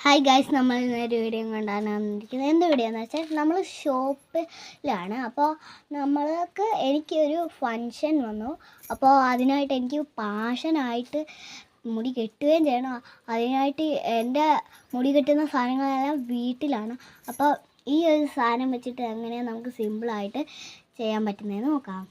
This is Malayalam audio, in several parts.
ഹായ് ഗൈസ്, നമ്മൾ ഇന്നൊരു വീഡിയോ കൊണ്ടാണ് വന്നിരിക്കുന്നത്. എന്ത് വീഡിയോ എന്ന് വെച്ചാൽ നമ്മൾ ഷോപ്പിലാണ്. അപ്പോൾ എനിക്കൊരു ഫങ്ഷൻ വന്നു. അപ്പോൾ അതിനായിട്ട് എനിക്ക് പാഷനായിട്ട് മുടി കെട്ടുകയും ചെയ്യണം. അതിനായിട്ട് എൻ്റെ മുടി കെട്ടുന്ന സാധനങ്ങളെല്ലാം വീട്ടിലാണ്. അപ്പോൾ ഈ ഒരു സാധനം വെച്ചിട്ട് എങ്ങനെയാണ് നമുക്ക് സിമ്പിളായിട്ട് ചെയ്യാൻ പറ്റുന്നതെന്ന് നോക്കാം.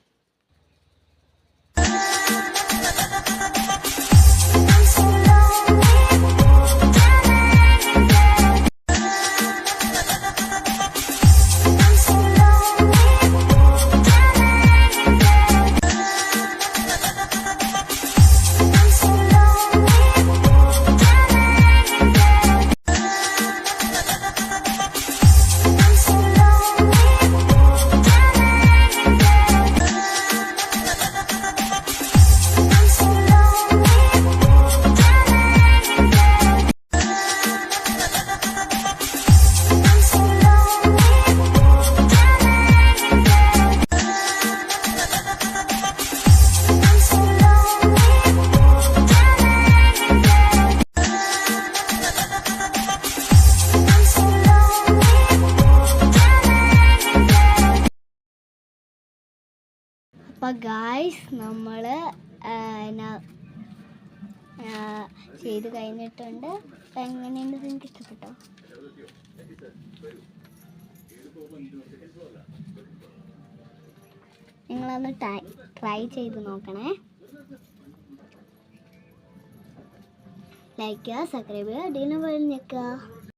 അപ്പോൾ ഗായ്സ്, നമ്മൾ ചെയ്ത് കഴിഞ്ഞിട്ടുണ്ട്. അപ്പം എങ്ങനെയുണ്ട്, നിങ്ങൾക്ക് ഇഷ്ടപ്പെട്ടോ? നിങ്ങളൊന്ന് ട്രൈ ചെയ്ത് നോക്കണേ. ലൈക്ക് ചെയ്യുക, സബ്സ്ക്രൈബ് ചെയ്യുക, അടിയിൽ പോലെ നിൽക്കുക.